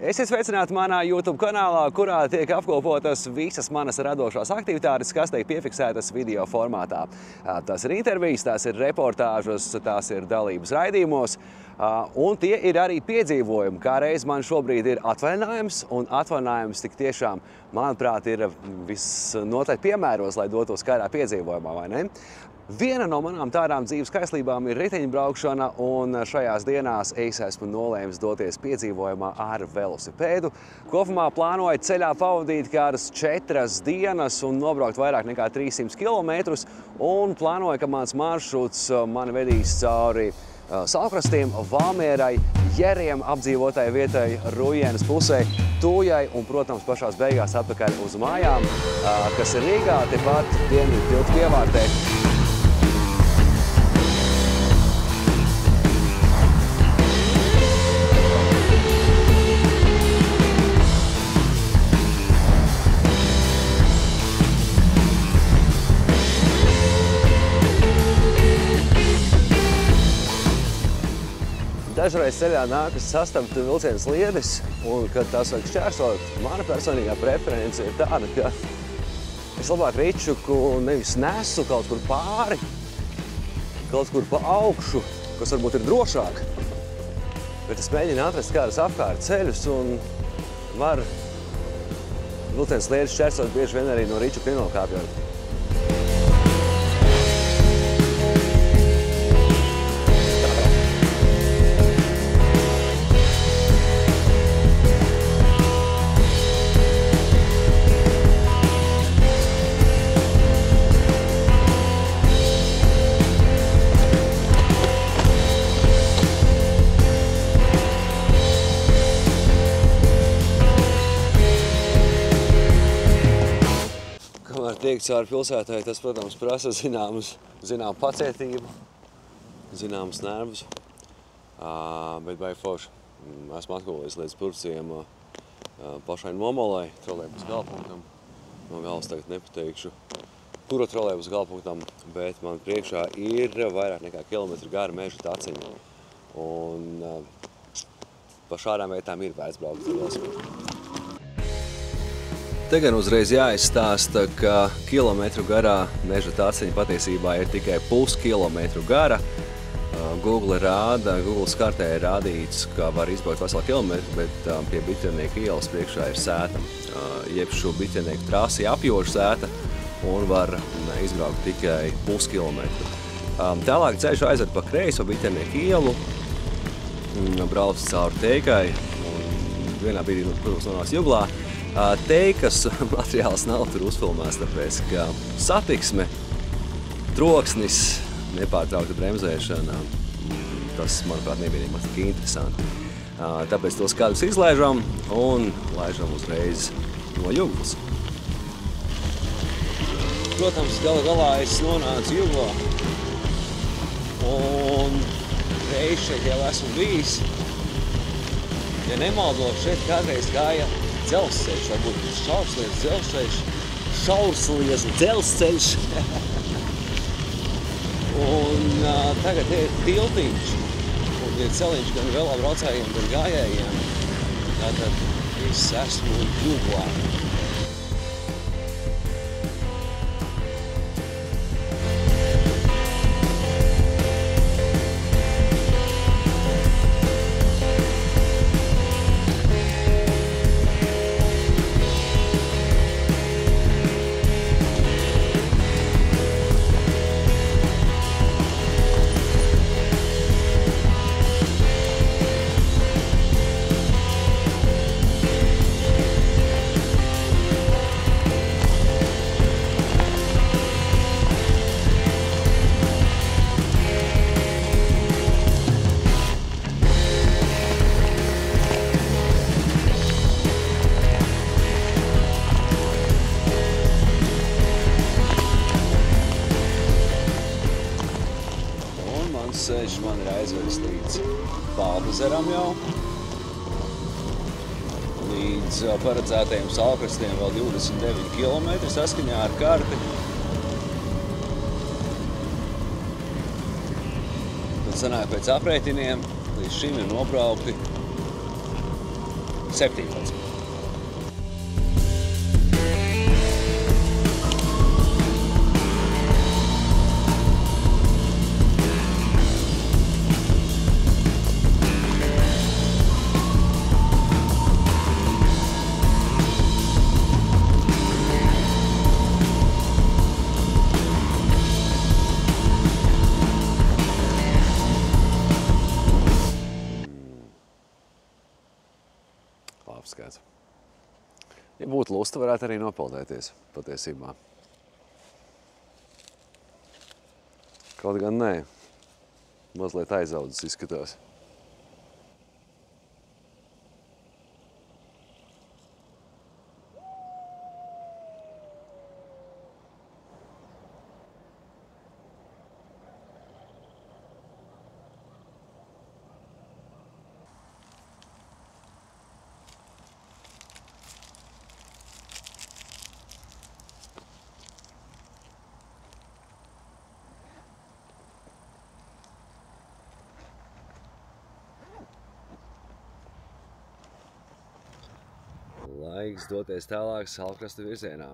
Esiet sveicināti manā YouTube kanālā, kurā tiek apkopotas visas manas radošās aktivitātes, kas tiek piefiksētas video formātā. Tas ir intervijas, tās ir reportāžas, tās ir dalības raidījumos, un tie ir arī piedzīvojumi. Kā reiz man šobrīd ir atvaļinājums, un atvaļinājums tik tiešām, manuprāt, ir visnotaļ piemēros, lai dotos kādā piedzīvojumā, vai ne? Viena no manām tādām dzīves kaislībām ir riteņbraukšana, un šajās dienās es esmu nolēmis doties piedzīvojumā ar velosipēdu. Kopumā plānoju ceļā pavadīt kādas 4 dienas un nobraukt vairāk nekā 300 km, un plānoju, ka mans maršruts mani vedīs cauri Saulkrastiem, Valmierai, Jeriem, apdzīvotai vietai Rujienas pusē, Tūjai un, protams, pašās beigās atpakaļ uz mājām, kas ir Rīgā, tepat Dienvidu tilta pievārtē. Dažreiz ceļā nākas sastapt vilciena sliedes, un, kad tās vajag šķērsot, mana personīgā preference ir tāda, ka es labāk ričuku nevis nesu kaut kur pāri, kaut kur pa augšu, kas varbūt ir drošāk, bet es mēģinu atrast kādus apkārt ceļus un var vilciena sliedes šķērsot bieži vien arī no ričuku nenokāpjot. Tiek cauri pilsētai, tas, protams, prasa zināmu pacietību, zināmus nervus, bet baigi forši. Esmu atgulējis līdz Purvciem pašai Nomolai, trolejbusa galpunktam. No galas tagad nepateikšu, kura trolejbusa galpunktam, bet man priekšā ir vairāk nekā kilometru gara meža taciņa. Un pa šādām vietām ir vērts braukt ar velosipēdu. Te gan uzreiz jāizstāsta, ka kilometru garā meža taciņa patiesībā ir tikai puskilometru gara. Google kartē ir rādīts, ka var izbraukt veselu kilometru, bet pie Bitēnieku ielas priekšā ir sēta. Jeb šo Bitēnieku trasi apjož sēta un var izbraukt tikai puskilometru. Tālāk ceļš aizved pa kreiso Bitēnieku ielu, brauc cauri Teikai un vienā brīdī, protams, nonāks Juglā. Teikas materiāls nav tur uzfilmēts, tāpēc, ka satiksme, troksnis, nepārtraukta bremzēšana, tas, manuprāt, nebija nemaz tik interesanti. Tāpēc tos kādus izlaižam un laižam uzreiz no Juglas. Protams, galā es nonācu Juglā un reiz šeit jau esmu bijis. Ja nemaldos, šeit kādreiz gāja dzelzceļš, varbūt šaurslies dzelzceļš. Un tagad ir tiltiņš, un ir celiņš gan velobraucējiem, gan gājējiem. Tātad es esmu Juglā. Ceļš man ir aizvedis līdz Baltazeram jau. Līdz paredzētajiem Saulkrastiem vēl 29 km saskaņā ar karti. Tad sanāk pēc aprēķiniem, līdz šim ir nobraukti 17. Skats. Ja būtu lusta, varētu arī nopeldēties patiesībā. Kaut gan nē, mazliet aizaudzis izskatās. Laiks doties tālāk Salkrasta virzienā.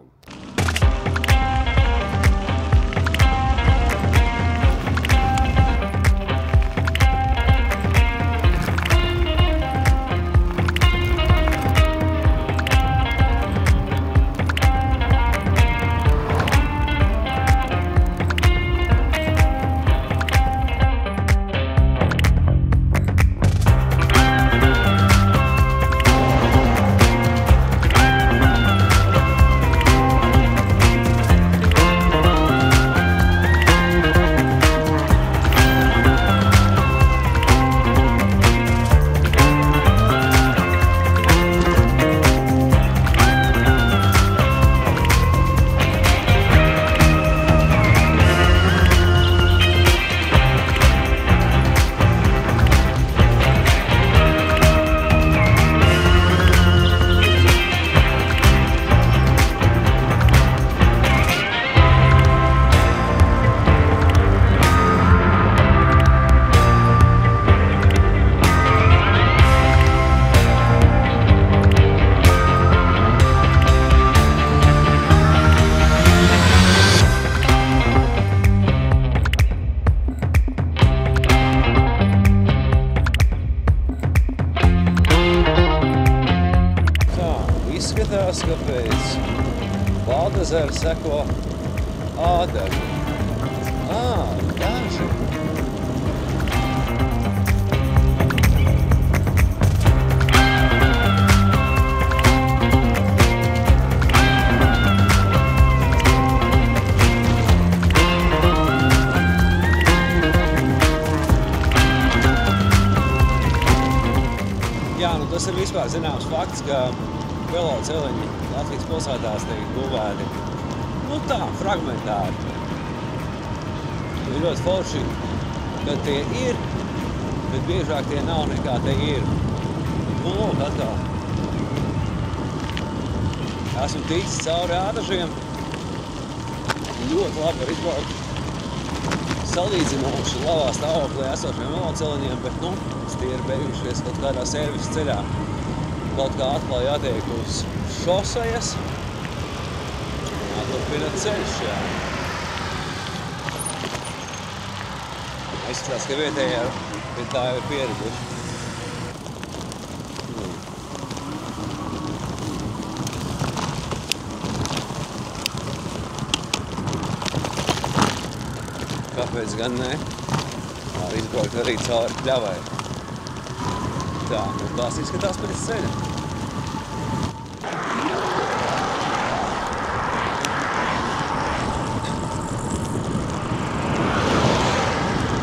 Izskatās, ka pēc Valdezera seko Āderi. Daži. Jā, tas ir vispār zināms fakts, ka veloceliņi Latvijas pilsētās tiek būvēti, tā, fragmentāri. Ir ļoti forši, kad tie ir, bet biežāk tie nav nekā tie ir. Lūk, atkal. Esmu ticis cauri Ādažiem. Ļoti labi var izbraukt salīdzinoši labā stāvoklī esošiem veloceliņiem, bet, tie ir beigušies kaut kādā servisa ceļā. Kaut kā atkal jātiek uz šosejas, jāturpina ceļš, jā. Izskatās, ka vietējā pie tā ir pieraduši. Kāpēc gan ne? Var izbraukt arī cauri pļavai. Tā, tās izskatās pēc ceļa.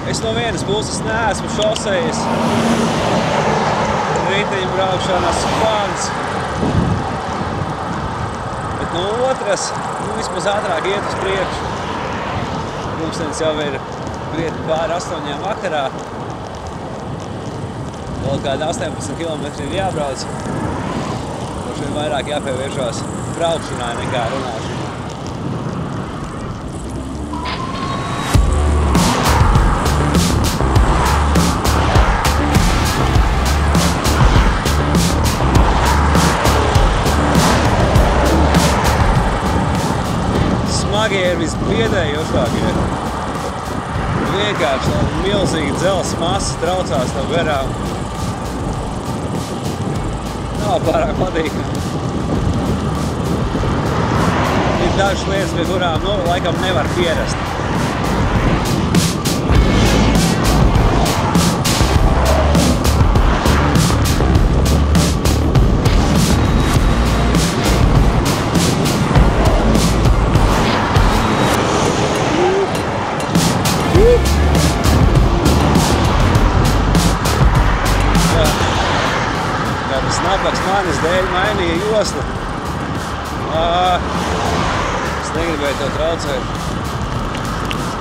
Es no vienas puses neesmu šosejas, riteņu braukšanas fans, bet no otras, vismaz ātrāk iet uz priekšu. Pulkstenis jau ir krietni pāri 8 vakarā. Vēl kādi 18 kilometri ir jābrauc. Droši vien vairāk jāpievēršās braukšanai nekā runāšanai. Trakkie ir visbiedējošākie. Vienkārši tāda milzīga dzelzs masa traucās no garām. Nav pārāk patīkami. Ir dažas lietas, pie kurām, laikam nevar pierast. Snapaks manis dēļ mainīja joslu. Es negribēju to traucēt.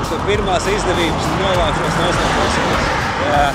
Es to pirmās izdevības novākšos no pasaules. Jā.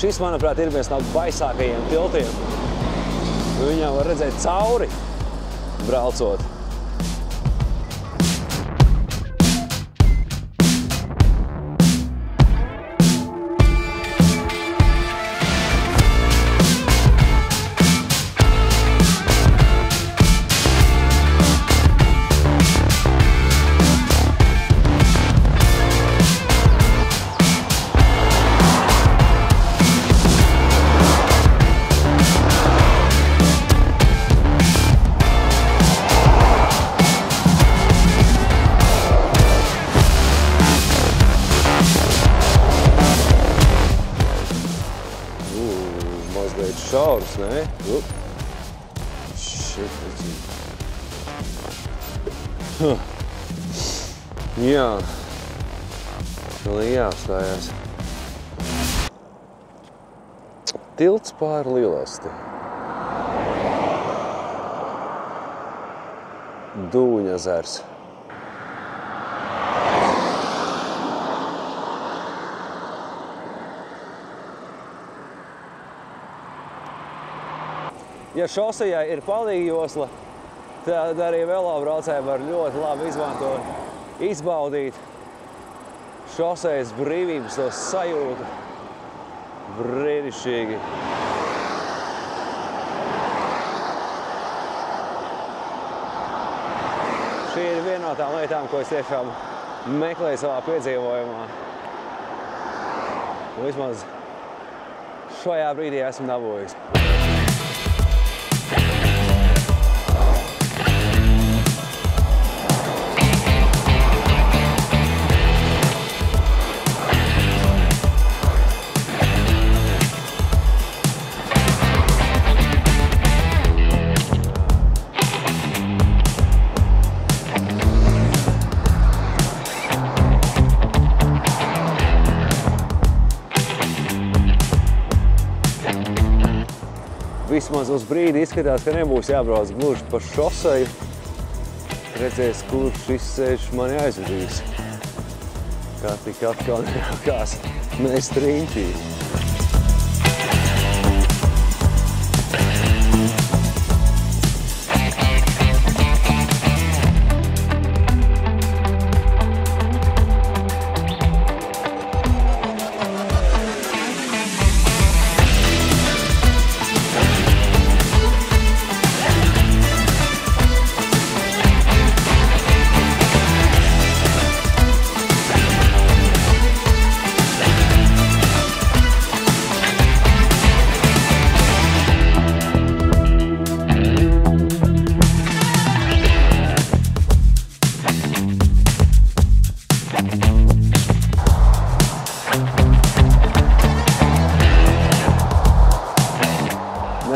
Šis, manuprāt, ir viens no baisākajiem tiltiem. Viņam var redzēt cauri, braucot. Mazliet šaurs, ne? Jā. Vēl jāapstājās. Tilts pāri Lielasti. Dūņezers. Ja šosejā ir palīgjosla, tad arī velobraucēji var ļoti labi izmantot, izbaudīt šosejas brīvības, to sajūtu. Brīnišķīgi. Šī ir viena no tām lietām, ko es tiešām meklēju savā piedzīvojumā. Un vismaz šajā brīdī esmu dabūjis. Vismaz uz brīdi izskatās, ka nebūs jābrauc gluži pa šoseju. Redzēs, kur šis ceļš mani aizvedīs. Kā tik atkal nenākās mēs riņķī.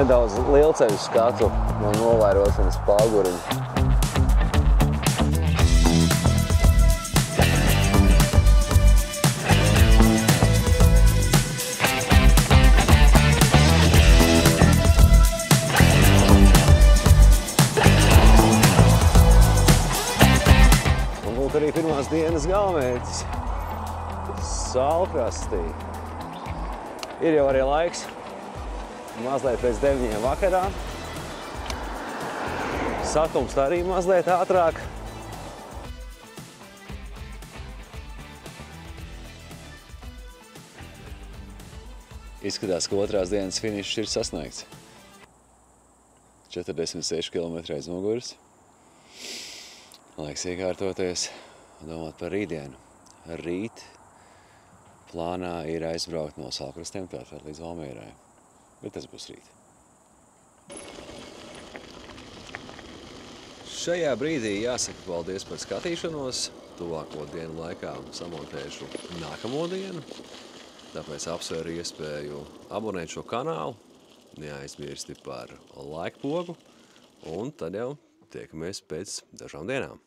nedaudz lielceļu skatu no novērošanas pāguriņa. Un lūk arī pirmās dienas galamērķis Saulkrastī. Ir jau arī laiks. Mazliet pēc 9 vakarā. Satumst arī mazliet ātrāk. Izskatās, ka otrās dienas finišs ir sasniegts. 46 km aiz muguras. Laiks iekārtoties un domāt par rītdienu. Rīt plānā ir aizbraukt no Saulkrastiem tātad līdz Valmierai. Bet tas būs rīt. Šajā brīdī jāsaka paldies par skatīšanos. Tuvāko dienu laikā samontēšu nākamo dienu. Tāpēc apsvēru iespēju abonēt šo kanālu. Neaizmirsti par laikpogu. Un tad jau tiekamies pēc dažām dienām.